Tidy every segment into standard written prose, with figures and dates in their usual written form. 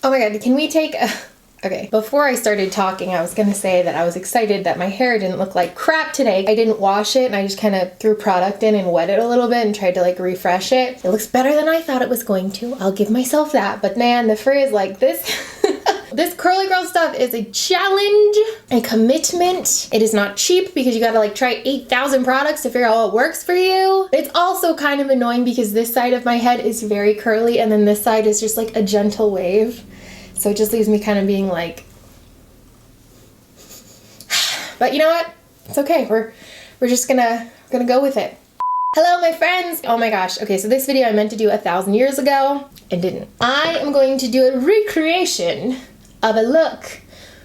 Oh my god, can we take a... Okay, before I started talking, I was gonna say that I was excited that my hair didn't look like crap today. I didn't wash it and I just kind of threw product in and wet it a little bit and tried to like refresh it. It looks better than I thought it was going to. I'll give myself that. But man, the frizz like this... This curly girl stuff is a challenge, a commitment. It is not cheap because you gotta like try 8,000 products to figure out what works for you. It's also kind of annoying because this side of my head is very curly and then this side is just like a gentle wave. So it just leaves me kind of being like, but you know what? It's okay. We're just gonna go with it. Hello, my friends. Oh my gosh. Okay, so this video I meant to do 1,000 years ago and didn't. I am going to do a recreation of a look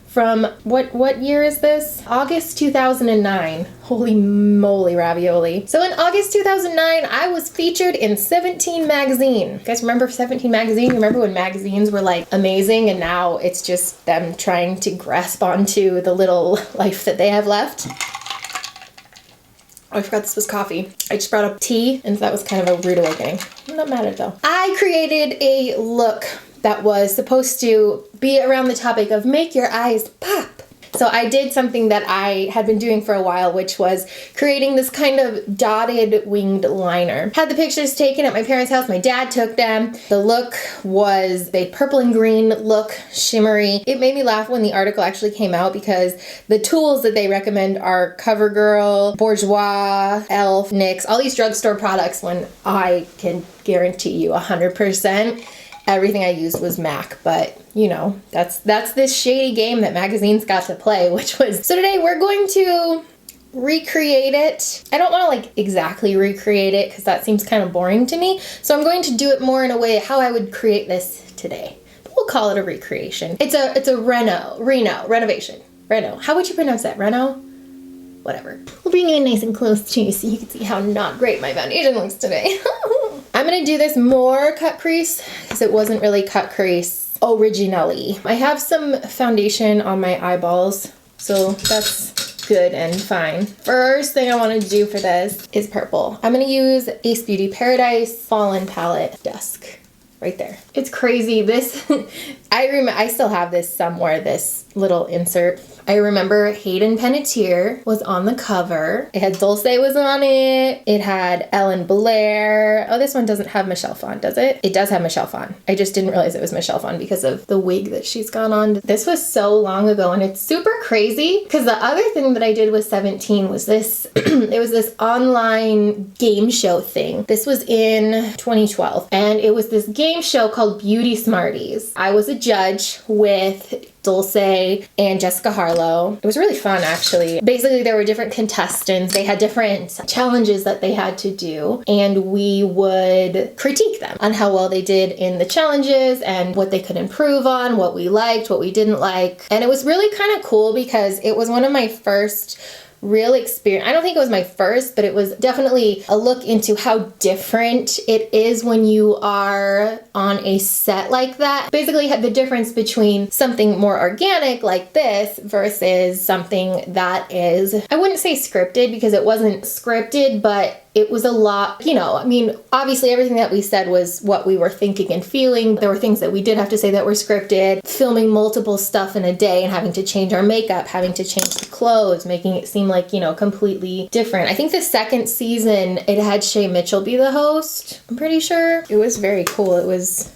from what year is this? August 2009. Holy moly ravioli. So in August 2009, I was featured in 17 magazine. You guys remember 17 magazine? Remember when magazines were like amazing and now it's just them trying to grasp onto the little life that they have left? Oh, I forgot this was coffee. I just brought up tea and that was kind of a rude awakening. I'm not mad at it though. I created a look that was supposed to be around the topic of make your eyes pop. So I did something that I had been doing for a while, which was creating this kind of dotted winged liner. Had the pictures taken at my parents' house. My dad took them. The look was a purple and green look, shimmery. It made me laugh when the article actually came out because the tools that they recommend are CoverGirl, Bourjois, Elf, NYX, all these drugstore products when I can guarantee you 100% everything I used was MAC, but you know, that's this shady game that magazines got to play, which was... So today we're going to recreate it. I don't want to like exactly recreate it because that seems kind of boring to me. So I'm going to do it more in a way how I would create this today. But we'll call it a recreation. It's a renovation. How would you pronounce that? Whatever. We'll bring it nice and close to you so you can see how not great my foundation looks today. I'm gonna do this more cut crease because it wasn't really cut crease originally. I have some foundation on my eyeballs, so that's good and fine. First thing I want to do for this is purple. I'm gonna use Ace Beauty Paradise Fallen Palette Dusk. Right there. It's crazy. This, I still have this somewhere, this little insert. I remember Hayden Panettiere was on the cover. It had Dulce was on it. It had Ellen Blair. Oh, this one doesn't have Michelle Phan, does it? It does have Michelle Phan. I just didn't realize it was Michelle Phan because of the wig that she's gone on. This was so long ago and it's super crazy because the other thing that I did with 17 was this, it was this online game show thing. This was in 2012 and it was this game show called Beauty Smarties. I was a judge with Dulce and Jessica Harlow. It was really fun, actually. Basically, there were different contestants. They had different challenges that they had to do, and we would critique them on how well they did in the challenges and what they could improve on, what we liked, what we didn't like. And it was really kind of cool because it was one of my first real experience. I don't think it was my first, but it was definitely a look into how different it is when you are on a set like that. Basically had the difference between something more organic like this versus something that is, I wouldn't say scripted because it wasn't scripted, but it was a lot, you know, I mean, obviously everything that we said was what we were thinking and feeling. There were things that we did have to say that were scripted, filming multiple stuff in a day and having to change our makeup, having to change the clothes, making it seem like, you know, completely different. I think the second season, it had Shay Mitchell be the host, I'm pretty sure. It was very cool. It was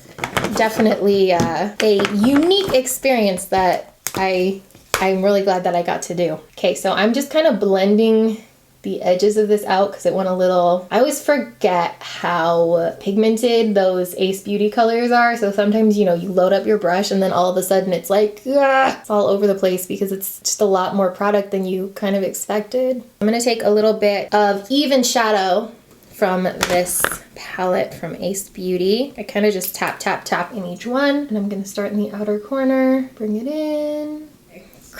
definitely a unique experience that I'm really glad that I got to do. Okay, so I'm just kind of blending the edges of this out because it went a little... I always forget how pigmented those Ace Beauty colors are. So sometimes, you know, you load up your brush and then all of a sudden it's like, it's all over the place because it's just a lot more product than you kind of expected. I'm going to take a little bit of even shadow from this palette from Ace Beauty. I kind of just tap, tap, tap in each one. And I'm going to start in the outer corner, bring it in.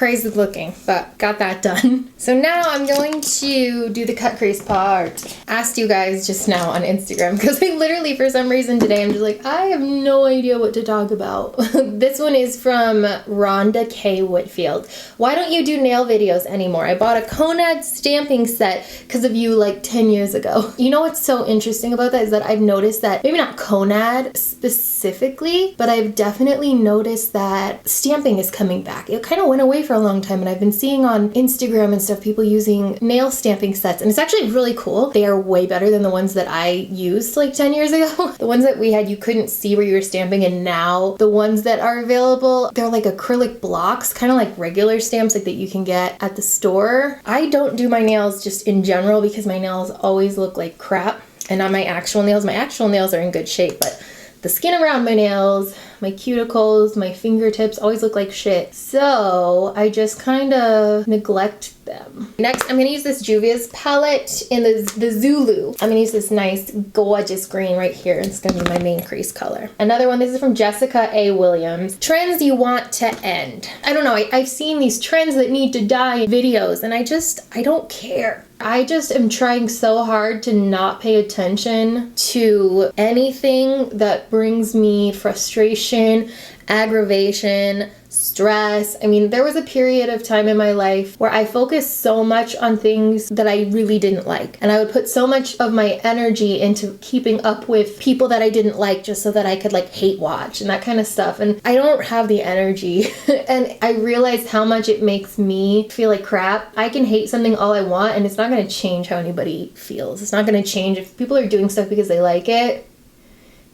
crazy looking, but got that done. So now I'm going to do the cut crease part. Asked you guys just now on Instagram because I literally, for some reason today, I'm just like, I have no idea what to talk about. This one is from Rhonda K. Whitfield. Why don't you do nail videos anymore? I bought a Conad stamping set because of you like 10 years ago. You know what's so interesting about that is that I've noticed that, maybe not Conad specifically, but I've definitely noticed that stamping is coming back. It kind of went away for a long time, and I've been seeing on Instagram and stuff people using nail stamping sets, and it's actually really cool. They are way better than the ones that I used like 10 years ago. The ones that we had, you couldn't see where you were stamping, and now the ones that are available, they're like acrylic blocks, kind of like regular stamps like that you can get at the store. I don't do my nails just in general because my nails always look like crap, and not my actual nails. My actual nails are in good shape, but the skin around my nails, my cuticles, my fingertips always look like shit. So I just kind of neglect them. Next, I'm gonna use this Juvia's palette in the Zulu. I'm gonna use this nice, gorgeous green right here. It's gonna be my main crease color. Another one, this is from Jessica A. Williams. Trends you want to end. I don't know, I've seen these trends that need to die in videos, and I don't care. I just am trying so hard to not pay attention to anything that brings me frustration, aggravation, stress. I mean, there was a period of time in my life where I focused so much on things that I really didn't like. And I would put so much of my energy into keeping up with people that I didn't like just so that I could like hate watch and that kind of stuff. And I don't have the energy. And I realized how much it makes me feel like crap. I can hate something all I want, and it's not going to change how anybody feels. It's not going to change if people are doing stuff because they like it.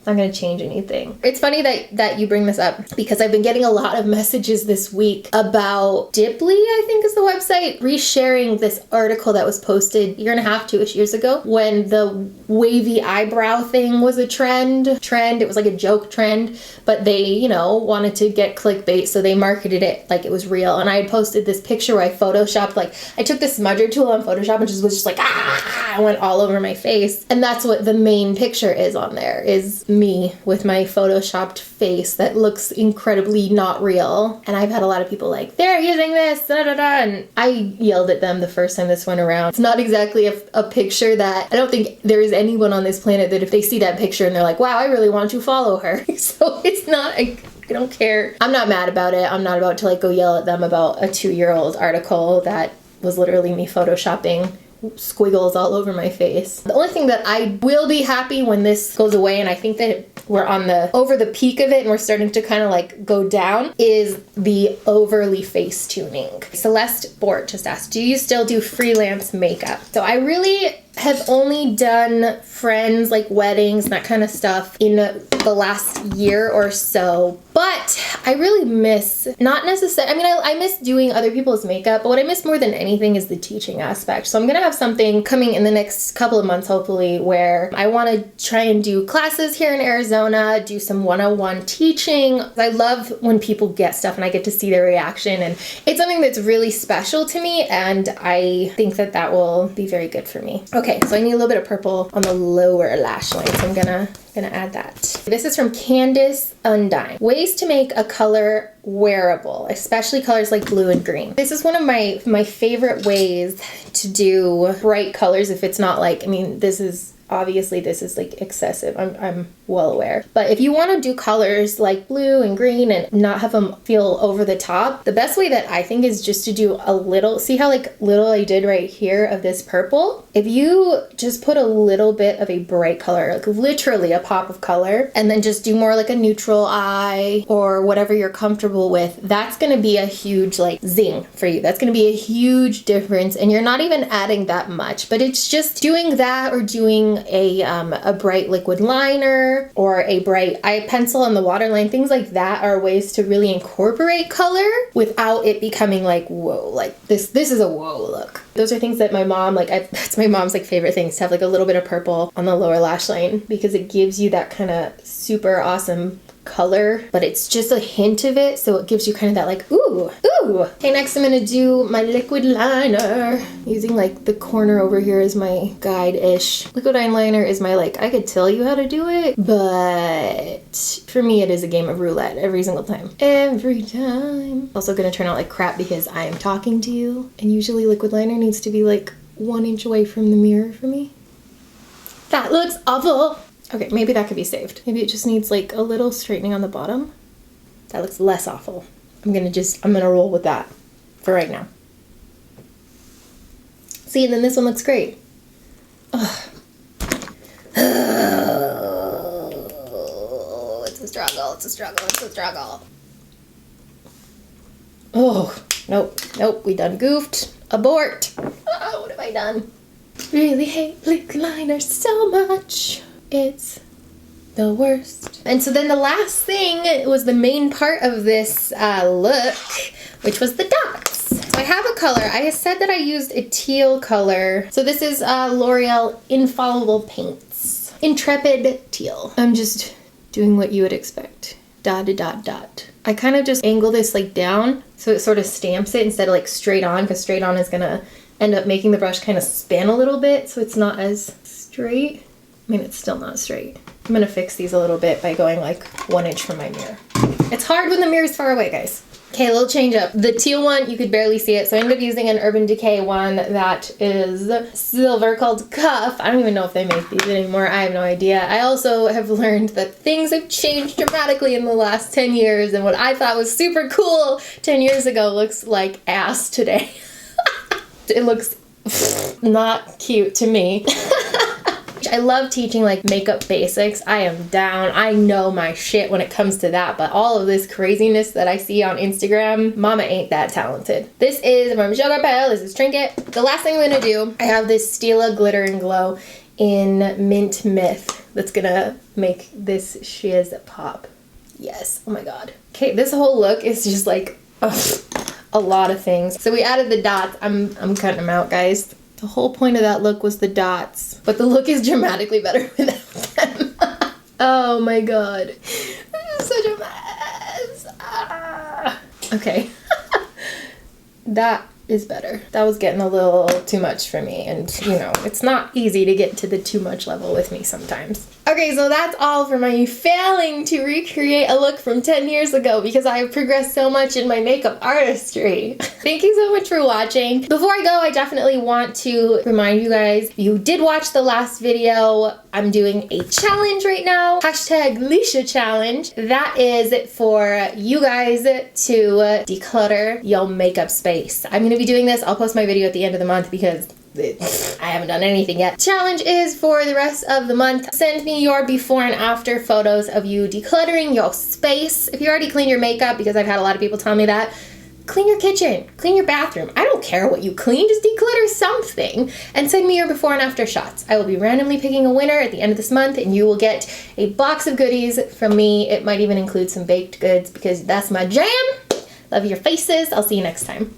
Not going to change anything. It's funny that you bring this up because I've been getting a lot of messages this week about Dipley, I think is the website, resharing this article that was posted 1.5-2 years ago when the wavy eyebrow thing was a trend. It was like a joke trend, but they, you know, wanted to get clickbait, so they marketed it like it was real. And I had posted this picture where I photoshopped, like I took the smudger tool on Photoshop and was just like, I went all over my face. And that's what the main picture is on there, is me with my photoshopped face that looks incredibly not real. And I've had a lot of people like, they're using this, da da da, and I yelled at them the first time this went around. It's not exactly a picture that, I don't think there is anyone on this planet that if they see that picture and they're like, wow, I really want to follow her. So it's not, I don't care. I'm not mad about it. I'm not about to like go yell at them about a 2-year-old article that was literally me photoshopping squiggles all over my face. The only thing that I will be happy when this goes away, and I think that we're over the peak of it and we're starting to kind of like go down, is the overly face tuning. Celeste Bort just asked, do you still do freelance makeup? So I really have only done friends, like weddings, and that kind of stuff in the last year or so. But I really miss, not necessarily, I mean, I miss doing other people's makeup, but what I miss more than anything is the teaching aspect. So I'm gonna have something coming in the next couple of months, hopefully, where I want to try and do classes here in Arizona, do some one-on-one teaching. I love when people get stuff and I get to see their reaction, and it's something that's really special to me, and I think that that will be very good for me. Okay, so I need a little bit of purple on the lower lash line, so I'm gonna add that. This is from Candace Undine. Ways to make a color wearable, especially colors like blue and green. This is one of my favorite ways to do bright colors if it's not like, I mean, this is like excessive. I'm well aware. But if you want to do colors like blue and green and not have them feel over the top, the best way that I think is just to do a little, see how like little I did right here of this purple? If you just put a little bit of a bright color, like literally a pop of color, and then just do more like a neutral eye or whatever you're comfortable with, that's going to be a huge like zing for you. That's going to be a huge difference, and you're not even adding that much, but it's just doing that or doing a bright liquid liner or a bright eye pencil on the waterline. Things like that are ways to really incorporate color without it becoming like, whoa, like this is a whoa look. Those are things that my mom, like that's my mom's like favorite things, to have like a little bit of purple on the lower lash line, because it gives you that kind of super awesome color, but it's just a hint of it, so it gives you kind of that like, ooh, ooh. Okay, next I'm gonna do my liquid liner, using like the corner over here as my guide-ish. Liquid eyeliner is my like, I could tell you how to do it, but for me it is a game of roulette every single time. Every time. Also gonna turn out like crap because I am talking to you, and usually liquid liner needs to be like 1 inch away from the mirror for me. That looks awful. Okay, maybe that could be saved. Maybe it just needs like a little straightening on the bottom. That looks less awful. I'm gonna roll with that for right now. See, and then this one looks great. Ugh. Oh, it's a struggle, it's a struggle, it's a struggle. Oh, nope, nope, we done goofed. Abort. Oh, what have I done? Really hate liquid liner so much. It's the worst. And so then the last thing was the main part of this look, which was the dots. So I have a color. I said that I used a teal color. So this is L'Oreal Infallible Paints. Intrepid Teal. I'm just doing what you would expect. Dot, dot, dot. I kind of just angle this like down so it sort of stamps it instead of like straight on, because straight on is gonna end up making the brush kind of spin a little bit, so it's not as straight. I mean, it's still not straight. I'm gonna fix these a little bit by going like 1 inch from my mirror. It's hard when the mirror's far away, guys. Okay, a little change up. The teal one, you could barely see it, so I ended up using an Urban Decay one that is silver called Cuff. I don't even know if they make these anymore. I have no idea. I also have learned that things have changed dramatically in the last 10 years, and what I thought was super cool 10 years ago looks like ass today. It looks not cute to me. I love teaching like makeup basics. I am down. I know my shit when it comes to that, but all of this craziness that I see on Instagram, mama ain't that talented. This is from Sugar Pill. This is Trinket. The last thing I'm gonna do, I have this Stila Glitter and Glow in Mint Myth that's gonna make this shiz pop. Yes, oh my god. Okay, this whole look is just like a lot of things. So we added the dots. I'm cutting them out, guys. The whole point of that look was the dots, but the look is dramatically better without them. Oh my god. This is such a mess. Ah. Okay. That is better. That was getting a little too much for me, and you know, it's not easy to get to the too much level with me sometimes. Okay, so that's all for my failing to recreate a look from 10 years ago because I have progressed so much in my makeup artistry. Thank you so much for watching. Before I go, I definitely want to remind you guys, if you did watch the last video, I'm doing a challenge right now. Hashtag Leesha challenge. That is for you guys to declutter your makeup space. I'm gonna be doing this. I'll post my video at the end of the month because I haven't done anything yet. Challenge is for the rest of the month. Send me your before and after photos of you decluttering your space. If you already cleaned your makeup, because I've had a lot of people tell me that, clean your kitchen, clean your bathroom. I don't care what you clean, just declutter something and send me your before and after shots. I will be randomly picking a winner at the end of this month, and you will get a box of goodies from me. It might even include some baked goods because that's my jam. Love your faces. I'll see you next time.